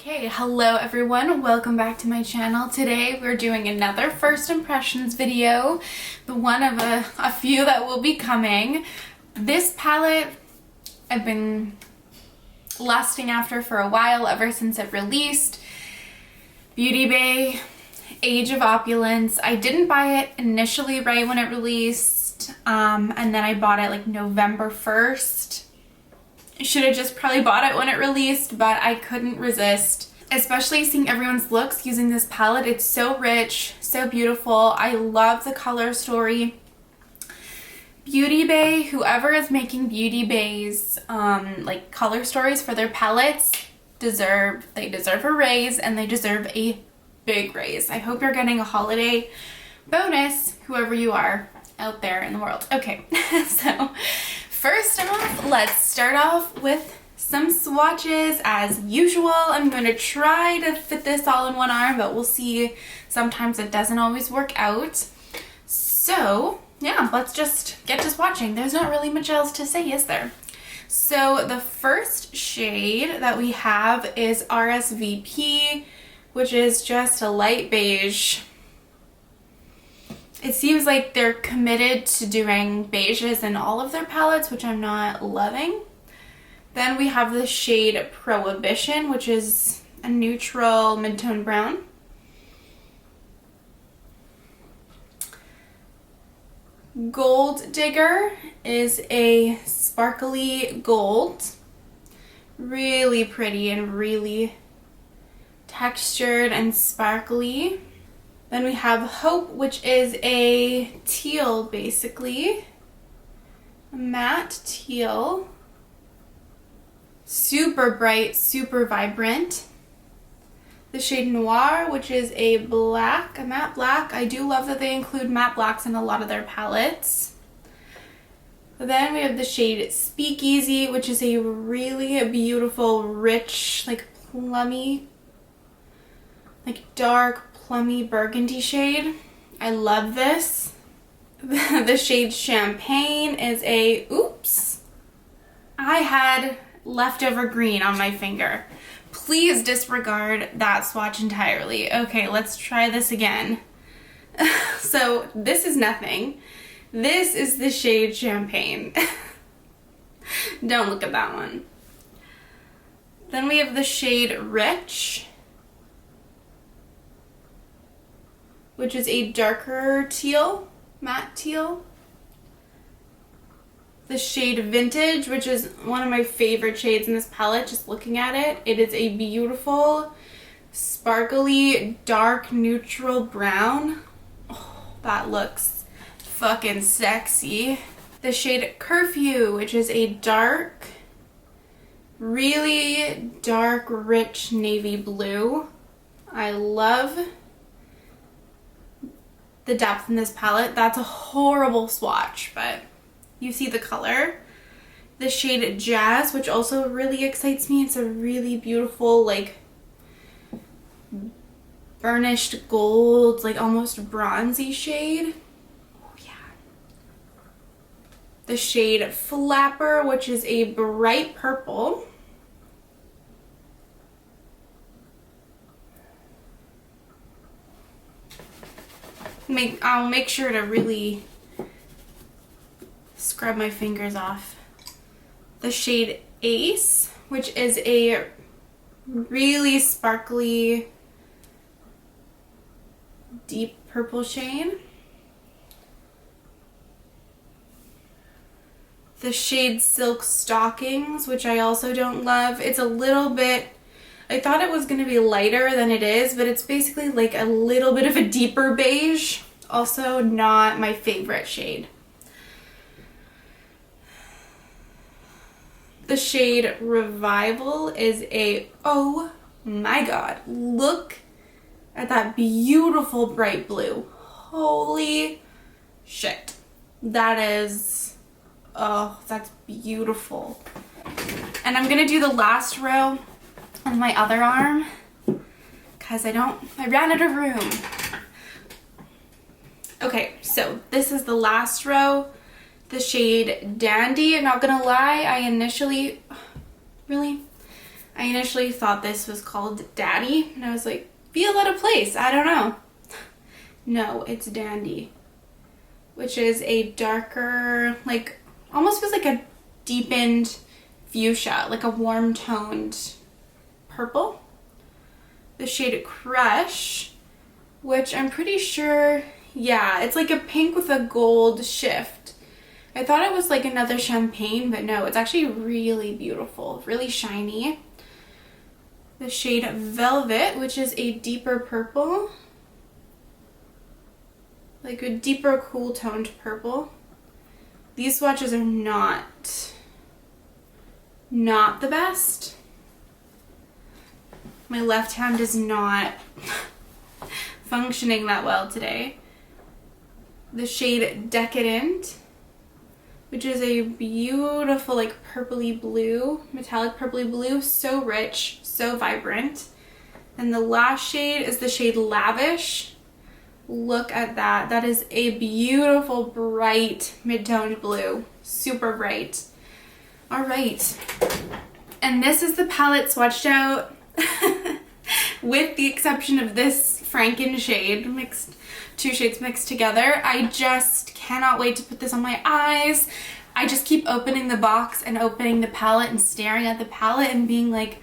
Okay, hello everyone, welcome back to my channel. Today we're doing another first impressions video, the one of a few that will be coming. This palette I've been lusting after for a while, ever since it released. Beauty Bay, Age of Opulence. I didn't buy it initially right when it released, and then I bought it like November 1st. I should have just probably bought it when it released, but I couldn't resist. Especially seeing everyone's looks using this palette. It's so rich, so beautiful. I love the color story. Beauty Bay, whoever is making Beauty Bay's like color stories for their palettes, they deserve a raise, and they deserve a big raise. I hope you're getting a holiday bonus, whoever you are out there in the world. Okay, so first off, let's start off with some swatches as usual. I'm going to try to fit this all in one arm, but we'll see. Sometimes it doesn't always work out. So yeah, let's just get to swatching. There's not really much else to say, is there? So the first shade that we have is RSVP, which is just a light beige. It seems like they're committed to doing beiges in all of their palettes, which I'm not loving. Then we have the shade Prohibition, which is a neutral mid-tone brown. Gold Digger is a sparkly gold. Really pretty and really textured and sparkly. Then we have Hope, which is a teal, basically. A matte teal. Super bright, super vibrant. The shade Noir, which is a black, a matte black. I do love that they include matte blacks in a lot of their palettes. Then we have the shade Speakeasy, which is a really beautiful, rich, like plummy, like dark, plummy burgundy shade. I love this. The shade Champagne is a, oops, I had leftover green on my finger. Please disregard that swatch entirely. Okay, let's try this again. So this is nothing. This is the shade Champagne. Don't look at that one. Then we have the shade Rich, which is a darker teal, matte teal. The shade Vintage, which is one of my favorite shades in this palette, just looking at it. It is a beautiful, sparkly, dark, neutral brown. Oh, that looks fucking sexy. The shade Curfew, which is a dark, really dark, rich navy blue. I love the depth in this palette. That's a horrible swatch, but you see the color. The shade Jazz, which also really excites me. It's a really beautiful, like, burnished gold, like almost bronzy shade. Oh yeah. The shade Flapper, which is a bright purple. I'll make sure to really scrub my fingers off. The shade Ace, which is a really sparkly, deep purple shade. The shade Silk Stockings, which I also don't love. It's a little bit, I thought it was going to be lighter than it is, but it's basically like a little bit of a deeper beige. Also not my favorite shade. The shade Revival is a, oh my god, look at that beautiful bright blue. Holy shit. That is, oh, that's beautiful. And I'm gonna do the last row on my other arm because I ran out of room. Okay, so this is the last row. The shade Dandy. I'm not gonna lie, I initially, really? I initially thought this was called Daddy, and I was like, feel out of place, I don't know. No, it's Dandy, which is a darker, like, almost feels like a deepened fuchsia, like a warm toned purple. The shade Crush, which I'm pretty sure, yeah, it's like a pink with a gold shift. I thought it was like another champagne, but no, it's actually really beautiful, really shiny. The shade Velvet, which is a deeper purple, like a deeper cool toned purple. These swatches are not the best. My left hand is not functioning that well today. The shade Decadent, which is a beautiful like purpley blue, metallic purpley blue, so rich, so vibrant. And the last shade is the shade Lavish. Look at that. That is a beautiful, bright, mid-toned blue. Super bright. All right. And this is the palette swatched out with the exception of this Franken shade, mixed, two shades mixed together. I just cannot wait to put this on my eyes. I just keep opening the box and opening the palette and staring at the palette and being like,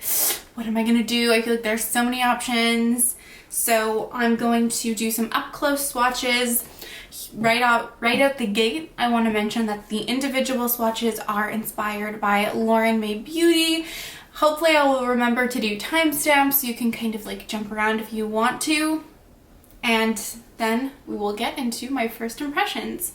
what am I gonna do? I feel like there's so many options. So I'm going to do some up close swatches. Right out the gate, I want to mention that the individual swatches are inspired by Lauren May Beauty. Hopefully I will remember to do timestamps so you can kind of like jump around if you want to. And then we will get into my first impressions.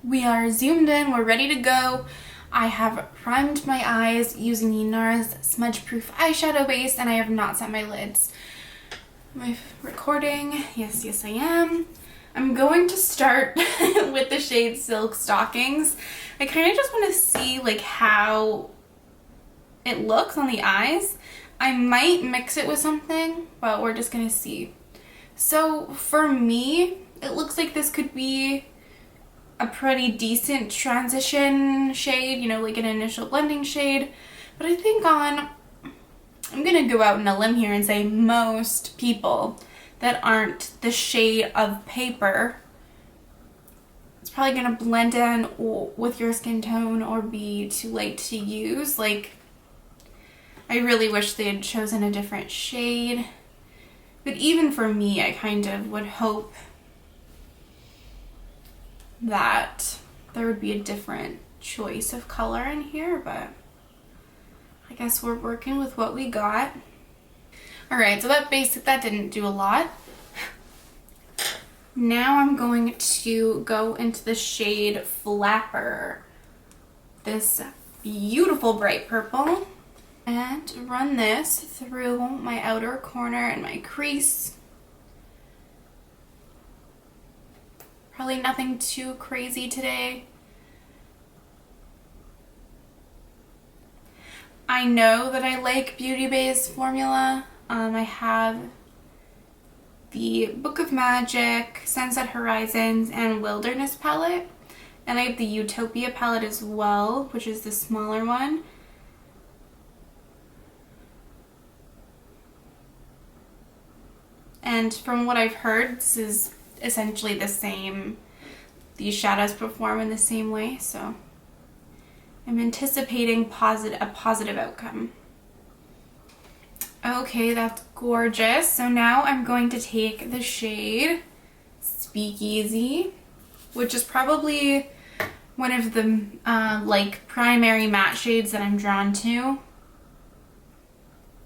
We are zoomed in, we're ready to go. I have primed my eyes using the NARS Smudge Proof Eyeshadow Base, and I have not set my lids. Am I recording? Yes, I am. I'm going to start with the shade Silk Stockings. I kind of just want to see like how it looks on the eyes. I might mix it with something, but we're just gonna see. So for me, it looks like this could be a pretty decent transition shade, you know, like an initial blending shade. But I think I'm gonna go out on a limb here and say most people that aren't the shade of paper, it's probably gonna blend in with your skin tone or be too light to use. Like, I really wish they had chosen a different shade. But even for me, I kind of would hope that there would be a different choice of color in here, but I guess we're working with what we got. Alright, so that didn't do a lot. Now I'm going to go into the shade Flapper, this beautiful bright purple, and run this through my outer corner and my crease. Probably nothing too crazy today. I know that I like Beauty Bay's formula. I have the Book of Magic, Sunset Horizons, and Wilderness palette. And I have the Utopia palette as well, which is the smaller one. And from what I've heard, this is essentially the same. These shadows perform in the same way, so I'm anticipating a positive outcome. Okay, that's gorgeous. So now I'm going to take the shade Speakeasy, which is probably one of the like primary matte shades that I'm drawn to.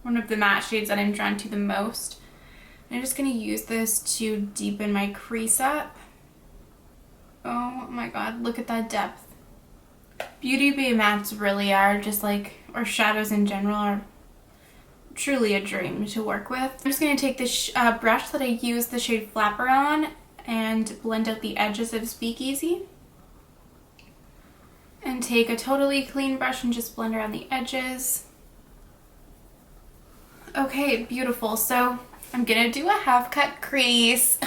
One of the matte shades that I'm drawn to the most. I'm just going to use this to deepen my crease up. Oh my god, look at that depth. Beauty Bay mattes really are just like, or shadows in general are truly a dream to work with. I'm just going to take this brush that I used the shade Flapper on and blend out the edges of Speakeasy. And take a totally clean brush and just blend around the edges. Okay, beautiful. So I'm gonna do a half cut crease.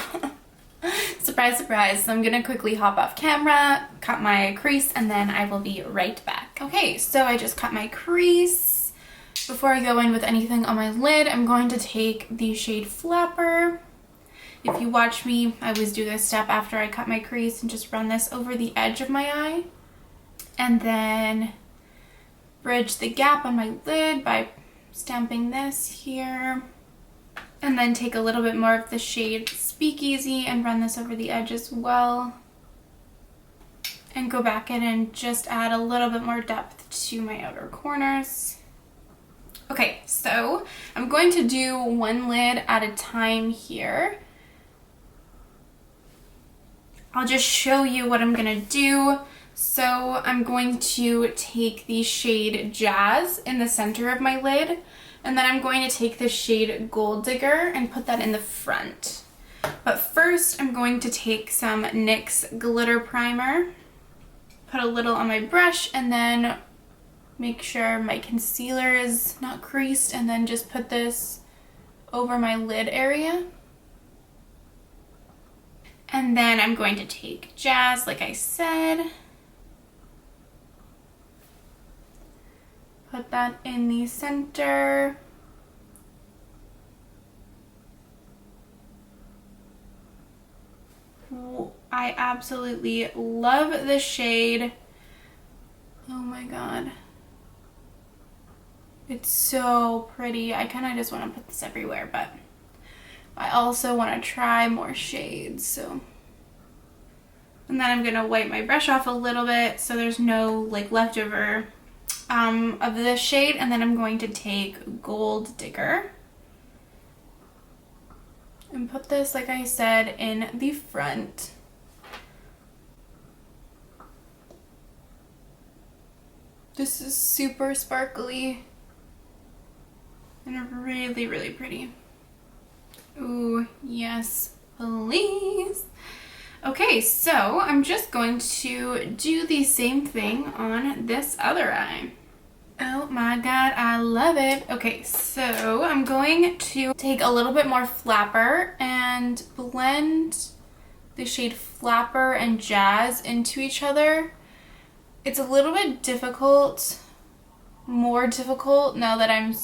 Surprise, surprise. So I'm gonna quickly hop off camera, cut my crease, and then I will be right back. Okay, so I just cut my crease. Before I go in with anything on my lid, I'm going to take the shade Flapper. If you watch me, I always do this step after I cut my crease and just run this over the edge of my eye. And then bridge the gap on my lid by stamping this here. And then take a little bit more of the shade Speakeasy and run this over the edge as well. And go back in and just add a little bit more depth to my outer corners. Okay, so I'm going to do one lid at a time here. I'll just show you what I'm gonna do. So I'm going to take the shade Jazz in the center of my lid, and then I'm going to take the shade Gold Digger and put that in the front. But first I'm going to take some NYX glitter primer, put a little on my brush, and then make sure my concealer is not creased, and then just put this over my lid area. And then I'm going to take Jazz, like I said. Put that in the center. I absolutely love this shade. Oh my god. It's so pretty. I kind of just want to put this everywhere, but I also want to try more shades, so. And then I'm going to wipe my brush off a little bit so there's no like leftover of this shade, and then I'm going to take Gold Digger and put this, like I said, in the front. This is super sparkly and really, really pretty. Ooh, yes, please. Okay, so I'm just going to do the same thing on this other eye. Oh my god, I love it. Okay, so I'm going to take a little bit more Flapper and blend the shade Flapper and Jazz into each other. It's a little bit difficult, more difficult now that I'm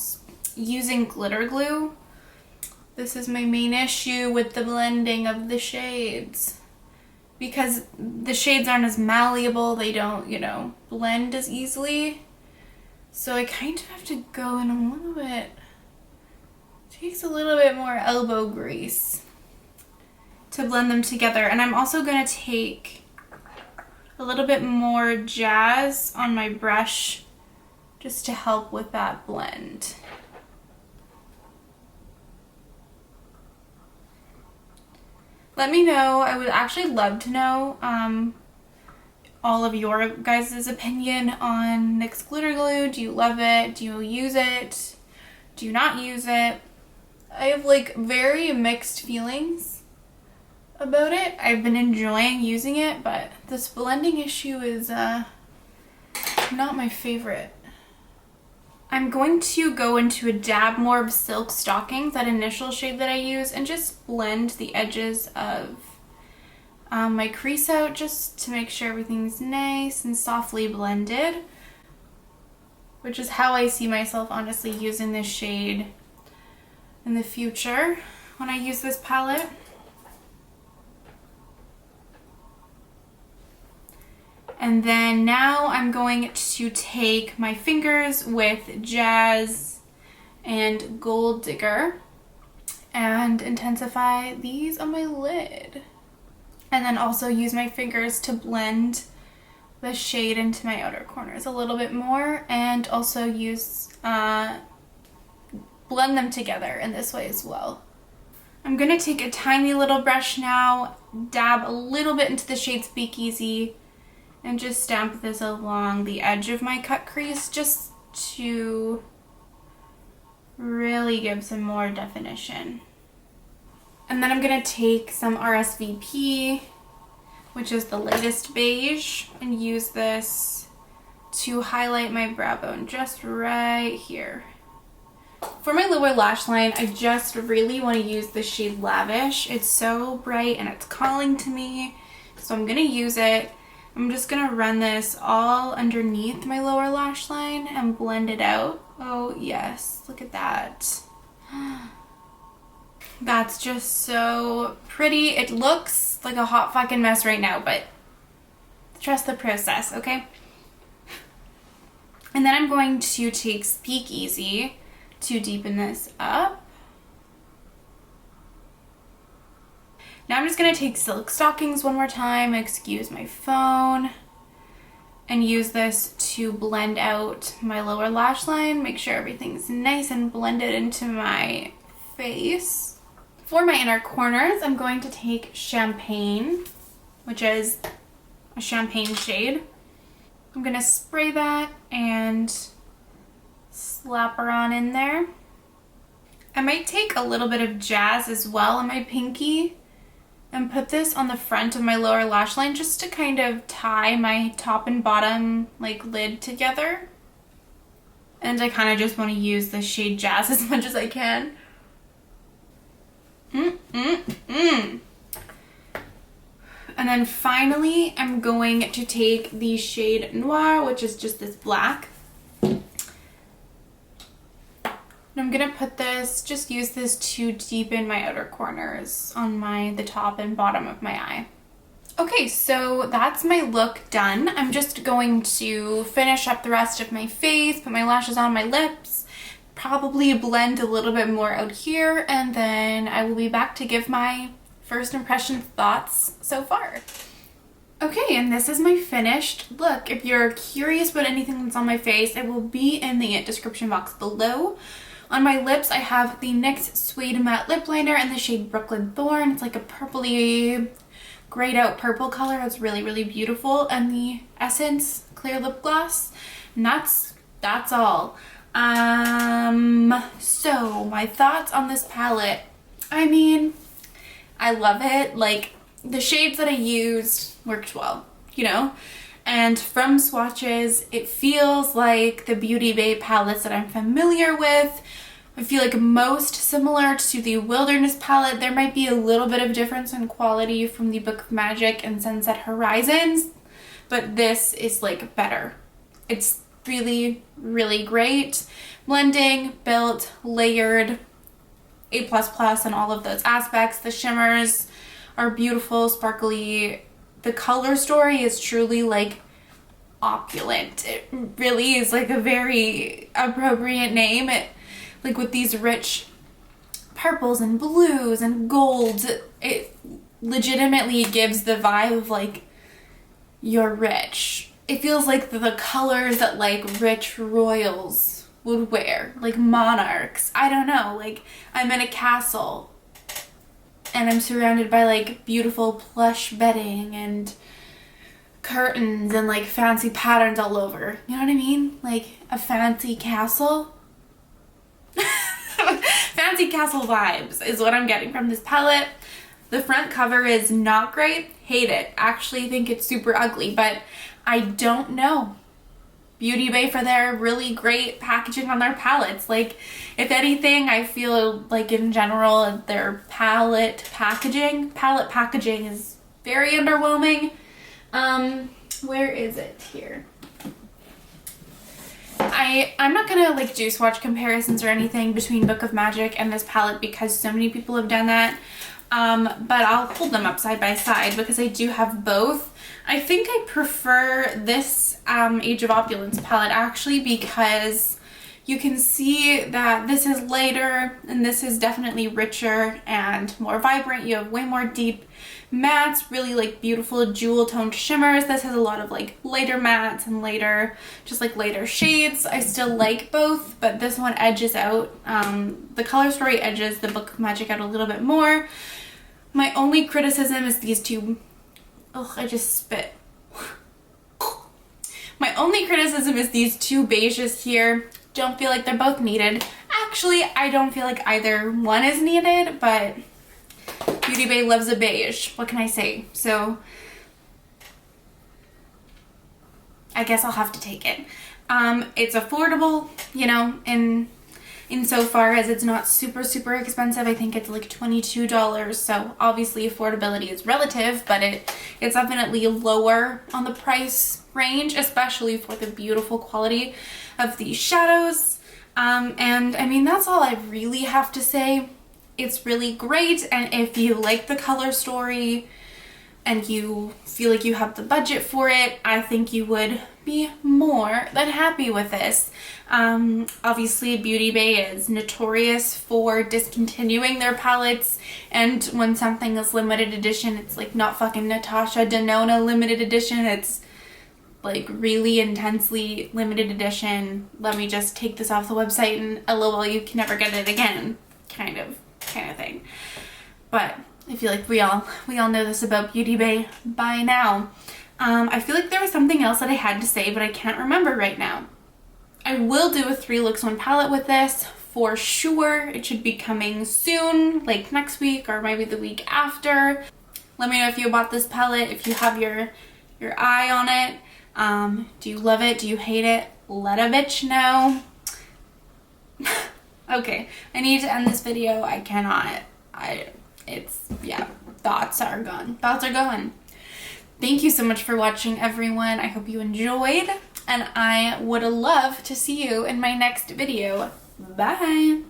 using glitter glue. This is my main issue with the blending of the shades, because the shades aren't as malleable, they don't, you know, blend as easily. So I kind of have to go in a little bit, takes a little bit more elbow grease to blend them together. And I'm also going to take a little bit more Jazz on my brush just to help with that blend. Let me know, I would actually love to know all of your guys' opinion on NYX glitter glue. Do you love it? Do you use it? Do you not use it? I have like very mixed feelings about it. I've been enjoying using it, but this blending issue is not my favorite. I'm going to go into a dab more of Silk Stockings, that initial shade that I use, and just blend the edges of my crease out just to make sure everything's nice and softly blended, which is how I see myself honestly using this shade in the future when I use this palette. And then now I'm going to take my fingers with Jazz and Gold Digger and intensify these on my lid. And then also use my fingers to blend the shade into my outer corners a little bit more, and also use, blend them together in this way as well. I'm gonna take a tiny little brush now, dab a little bit into the shade Speakeasy, and just stamp this along the edge of my cut crease just to really give some more definition. And then I'm gonna take some RSVP, which is the latest beige, and use this to highlight my brow bone just right here. For my lower lash line, I just really want to use the shade Lavish. It's so bright and it's calling to me, so I'm gonna use it. I'm just gonna run this all underneath my lower lash line and blend it out. Oh yes, look at that. That's just so pretty. It looks like a hot fucking mess right now, but trust the process, okay? And then I'm going to take Speakeasy to deepen this up. Now I'm just gonna take Silk Stockings one more time, excuse my phone, and use this to blend out my lower lash line, make sure everything's nice and blended into my face. For my inner corners, I'm going to take Champagne, which is a champagne shade, I'm gonna spray that and slap her on in there. I might take a little bit of Jazz as well on my pinky and put this on the front of my lower lash line just to kind of tie my top and bottom like lid together. And I kind of just want to use the shade Jazz as much as I can. And then finally, I'm going to take the shade Noir, which is just this black. And I'm gonna put this, just use this to deepen my outer corners on the top and bottom of my eye. Okay, so that's my look done. I'm just going to finish up the rest of my face, put my lashes on, my lips, probably blend a little bit more out here, and then I will be back to give my first impression thoughts so far. Okay, and this is my finished look. If you're curious about anything that's on my face, it will be in the description box below. On my lips, I have the NYX Suede Matte Lip Liner in the shade Brooklyn Thorn. It's like a purpley, grayed out purple color. It's really, really beautiful. And the Essence Clear Lip Gloss. And that's all. So my thoughts on this palette. I mean, I love it. Like, the shades that I used worked well, you know? And from Swatches, it feels like the Beauty Bay palettes that I'm familiar with. I feel like most similar to the Wilderness palette. There might be a little bit of difference in quality from the Book of Magic and Sunset Horizons, but this is like better. It's really, really great. Blending, built, layered, A++ on all of those aspects. The shimmers are beautiful, sparkly. The color story is truly like opulent. It really is like a very appropriate name. Like with these rich purples and blues and golds, it legitimately gives the vibe of like you're rich. It feels like the colors that like rich royals would wear, like monarchs. I don't know, like I'm in a castle and I'm surrounded by like beautiful plush bedding and curtains and like fancy patterns all over. You know what I mean? Like a fancy castle. Fancy castle vibes is what I'm getting from this palette. The front cover is not great. Hate it. Actually think it's super ugly, but I don't know. Beauty Bay for their really great packaging on their palettes. Like, if anything, I feel like in general their palette packaging is very underwhelming. Where is it here? I'm not gonna like do swatch comparisons or anything between Book of Magic and this palette because so many people have done that. But I'll hold them up side by side because I do have both. I think I prefer this Age of Opulence palette actually because you can see that this is lighter and this is definitely richer and more vibrant. You have way more deep mattes, really like beautiful jewel toned shimmers. This has a lot of like lighter mattes and lighter shades. I still like both, but this one edges out. The color story edges the Book of Magic out a little bit more. My only criticism is these two. Oh, I just spit. My only criticism is these two beiges here. Don't feel like they're both needed. Actually, I don't feel like either one is needed, but Beauty Bay loves a beige. What can I say? So I guess I'll have to take it. It's affordable, you know, insofar as it's not super, super expensive. I think it's like $22. So obviously affordability is relative, but it's definitely lower on the price range, especially for the beautiful quality of these shadows. And I mean, that's all I really have to say. It's really great, and if you like the color story and you feel like you have the budget for it, I think you would be more than happy with this. Obviously Beauty Bay is notorious for discontinuing their palettes, and when something is limited edition, it's like not fucking Natasha Denona limited edition. It's like really intensely limited edition. Let me just take this off the website and LOL, you can never get it again kind of thing. But I feel like we all know this about Beauty Bay by now. I feel like there was something else that I had to say, but I can't remember right now. I will do a 3 looks 1 palette with this for sure. It should be coming soon, like next week or maybe the week after. Let me know if you bought this palette, if you have your eye on it. Do you love it? Do you hate it? Let a bitch know. Okay, I need to end this video. I cannot. Yeah, thoughts are gone. Thoughts are going. Thank you so much for watching, everyone. I hope you enjoyed, and I would love to see you in my next video. Bye!